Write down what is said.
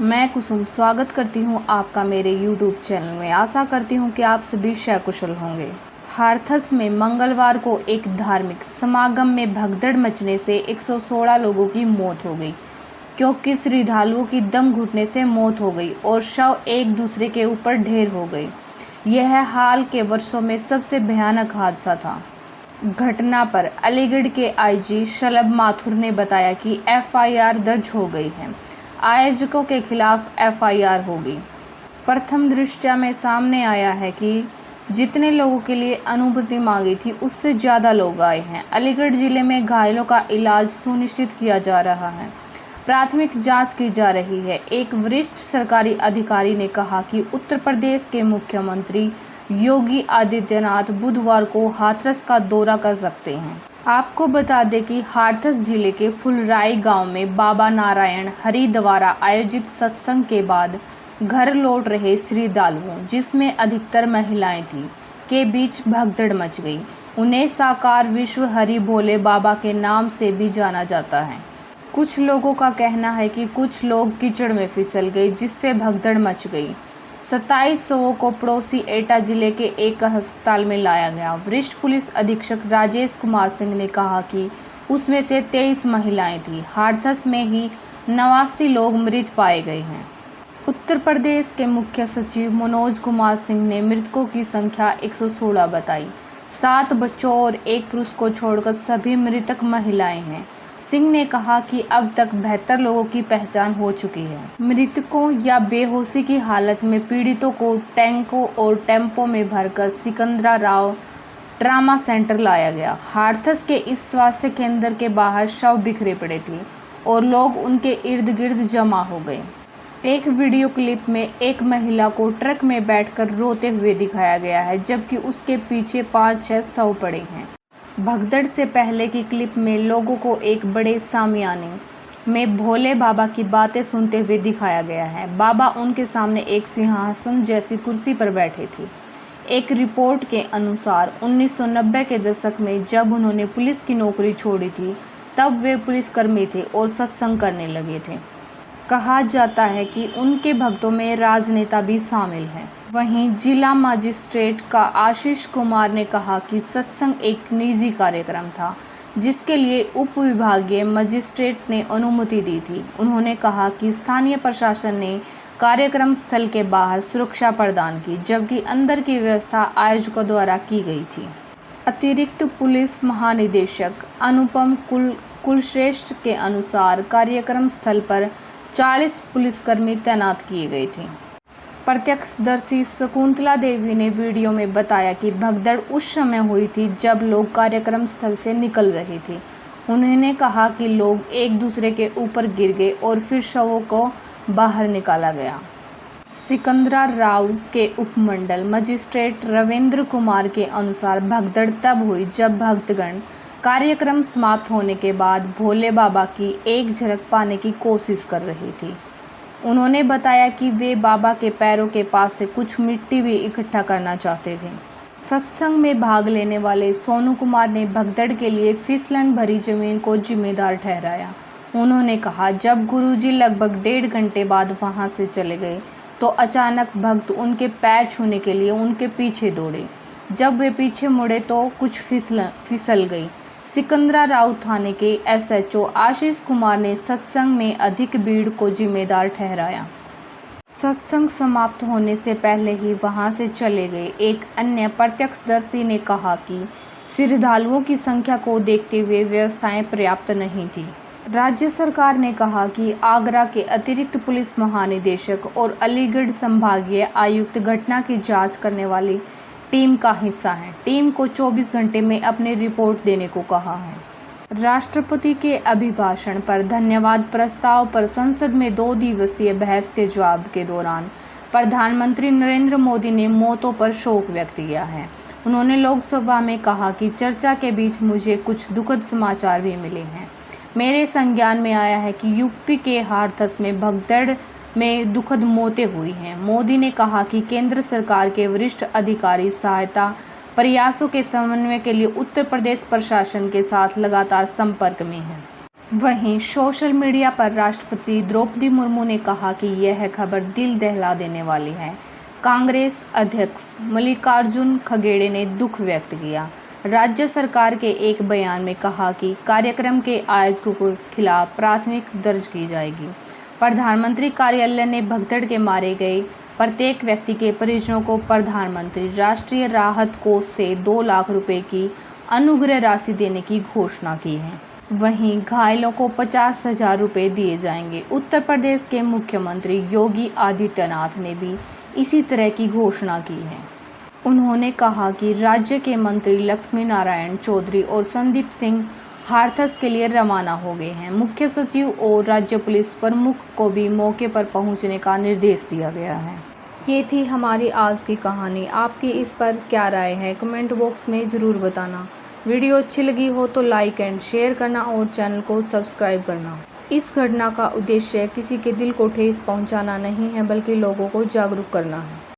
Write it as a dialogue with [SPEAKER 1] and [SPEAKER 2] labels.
[SPEAKER 1] मैं कुसुम स्वागत करती हूँ आपका मेरे YouTube चैनल में। आशा करती हूँ कि आप सभी सकुशल होंगे। हाथरस में मंगलवार को एक धार्मिक समागम में भगदड़ मचने से 116 लोगों की मौत हो गई, क्योंकि श्रद्धालुओं की दम घुटने से मौत हो गई और शव एक दूसरे के ऊपर ढेर हो गए। यह हाल के वर्षों में सबसे भयानक हादसा था। घटना पर अलीगढ़ के आईजी शलभ माथुर ने बताया कि FIR दर्ज हो गई है। आयोजकों के खिलाफ FIR होगी। प्रथम दृष्टया में सामने आया है कि जितने लोगों के लिए अनुमति मांगी थी उससे ज़्यादा लोग आए हैं। अलीगढ़ जिले में घायलों का इलाज सुनिश्चित किया जा रहा है। प्राथमिक जांच की जा रही है। एक वरिष्ठ सरकारी अधिकारी ने कहा कि उत्तर प्रदेश के मुख्यमंत्री योगी आदित्यनाथ बुधवार को हाथरस का दौरा कर सकते हैं। आपको बता दें कि हाथरस जिले के फुलराई गांव में बाबा नारायण हरि द्वारा आयोजित सत्संग के बाद घर लौट रहे श्रद्धालुओं, जिसमें अधिकतर महिलाएं थीं, के बीच भगदड़ मच गई। उन्हें साकार विश्व हरि भोले बाबा के नाम से भी जाना जाता है। कुछ लोगों का कहना है कि कुछ लोग कीचड़ में फिसल गए, जिससे भगदड़ मच गई। 27 शवों को पड़ोसी एटा जिले के एक अस्पताल में लाया गया। वरिष्ठ पुलिस अधीक्षक राजेश कुमार सिंह ने कहा कि उसमें से 23 महिलाएं थीं। हाथरस में ही 89 लोग मृत पाए गए हैं। उत्तर प्रदेश के मुख्य सचिव मनोज कुमार सिंह ने मृतकों की संख्या 116 बताई। 7 बच्चों और 1 पुरुष को छोड़कर सभी मृतक महिलाएं हैं। सिंह ने कहा कि अब तक 72 लोगों की पहचान हो चुकी है। मृतकों या बेहोशी की हालत में पीड़ितों को टैंकों और टेम्पो में भरकर सिकंदराराव ट्रामा सेंटर लाया गया। हाथरस के इस स्वास्थ्य केंद्र के बाहर शव बिखरे पड़े थे और लोग उनके इर्द गिर्द जमा हो गए। एक वीडियो क्लिप में एक महिला को ट्रक में बैठकर रोते हुए दिखाया गया है, जबकि उसके पीछे 5-6 शव पड़े हैं। भगदड़ से पहले की क्लिप में लोगों को एक बड़े सामियाने में भोले बाबा की बातें सुनते हुए दिखाया गया है। बाबा उनके सामने एक सिंहासन जैसी कुर्सी पर बैठे थे। एक रिपोर्ट के अनुसार 1990 के दशक में जब उन्होंने पुलिस की नौकरी छोड़ी थी, तब वे पुलिसकर्मी थे और सत्संग करने लगे थे। कहा जाता है कि उनके भक्तों में राजनेता भी शामिल हैं। वहीं जिला मजिस्ट्रेट का आशीष कुमार ने कहा कि सत्संग एक निजी कार्यक्रम था, जिसके लिए उप विभागीय मजिस्ट्रेट ने अनुमति दी थी। उन्होंने कहा कि स्थानीय प्रशासन ने कार्यक्रम स्थल के बाहर सुरक्षा प्रदान की, जबकि अंदर की व्यवस्था आयोजकों द्वारा की गई थी। अतिरिक्त पुलिस महानिदेशक अनुपम कुलश्रेष्ठ के अनुसार कार्यक्रम स्थल पर 40 पुलिसकर्मी तैनात किए गए थे। प्रत्यक्षदर्शी शकुंतला देवी ने वीडियो में बताया कि भगदड़ उस समय हुई थी जब लोग कार्यक्रम स्थल से निकल रहे थे। उन्होंने कहा कि लोग एक दूसरे के ऊपर गिर गए और फिर शवों को बाहर निकाला गया। सिकंदराराव के उपमंडल मजिस्ट्रेट रविंद्र कुमार के अनुसार भगदड़ तब हुई जब भक्तगण कार्यक्रम समाप्त होने के बाद भोले बाबा की एक झलक पाने की कोशिश कर रही थी। उन्होंने बताया कि वे बाबा के पैरों के पास से कुछ मिट्टी भी इकट्ठा करना चाहते थे। सत्संग में भाग लेने वाले सोनू कुमार ने भगदड़ के लिए फिसलन भरी जमीन को जिम्मेदार ठहराया। उन्होंने कहा, जब गुरुजी लगभग 1.5 घंटे बाद वहां से चले गए तो अचानक भक्त उनके पैर छूने के लिए उनके पीछे दौड़े। जब वे पीछे मुड़े तो कुछ फिसल गई। सिकंदराराव थाने के SHO आशीष कुमार ने सत्संग में अधिक भीड़ को जिम्मेदार ठहराया। सत्संग समाप्त होने से पहले ही वहां से चले गए। एक अन्य प्रत्यक्षदर्शी ने कहा कि श्रद्धालुओं की संख्या को देखते हुए व्यवस्थाएं पर्याप्त नहीं थी। राज्य सरकार ने कहा कि आगरा के अतिरिक्त पुलिस महानिदेशक और अलीगढ़ संभागीय आयुक्त घटना की जांच करने वाली टीम का हिस्सा है। टीम को 24 घंटे में अपनी रिपोर्ट देने को कहा है। राष्ट्रपति के अभिभाषण पर धन्यवाद प्रस्ताव पर संसद में 2 दिवसीय बहस के जवाब के दौरान प्रधानमंत्री नरेंद्र मोदी ने मौतों पर शोक व्यक्त किया है। उन्होंने लोकसभा में कहा कि चर्चा के बीच मुझे कुछ दुखद समाचार भी मिले हैं। मेरे संज्ञान में आया है कि यूपी के हाथरस में भगदड़ में दुखद मौतें हुई हैं। मोदी ने कहा कि केंद्र सरकार के वरिष्ठ अधिकारी सहायता प्रयासों के समन्वय के लिए उत्तर प्रदेश प्रशासन के साथ लगातार संपर्क में हैं। वहीं सोशल मीडिया पर राष्ट्रपति द्रौपदी मुर्मू ने कहा कि यह खबर दिल दहला देने वाली है। कांग्रेस अध्यक्ष मल्लिकार्जुन खड़गे ने दुख व्यक्त किया। राज्य सरकार के एक बयान में कहा कि कार्यक्रम के आयोजकों के खिलाफ प्राथमिकी दर्ज की जाएगी। प्रधानमंत्री कार्यालय ने भगदड़ के मारे गए प्रत्येक व्यक्ति के परिजनों को प्रधानमंत्री राष्ट्रीय राहत कोष से 2 लाख रुपए की अनुग्रह राशि देने की घोषणा की है। वहीं घायलों को 50,000 रुपये दिए जाएंगे। उत्तर प्रदेश के मुख्यमंत्री योगी आदित्यनाथ ने भी इसी तरह की घोषणा की है। उन्होंने कहा कि राज्य के मंत्री लक्ष्मी नारायण चौधरी और संदीप सिंह हाथरस के लिए रवाना हो गए हैं। मुख्य सचिव और राज्य पुलिस प्रमुख को भी मौके पर पहुंचने का निर्देश दिया गया है। ये थी हमारी आज की कहानी। आपकी इस पर क्या राय है, कमेंट बॉक्स में ज़रूर बताना। वीडियो अच्छी लगी हो तो लाइक एंड शेयर करना और चैनल को सब्सक्राइब करना। इस घटना का उद्देश्य किसी के दिल को ठेस पहुंचाना नहीं है, बल्कि लोगों को जागरूक करना है।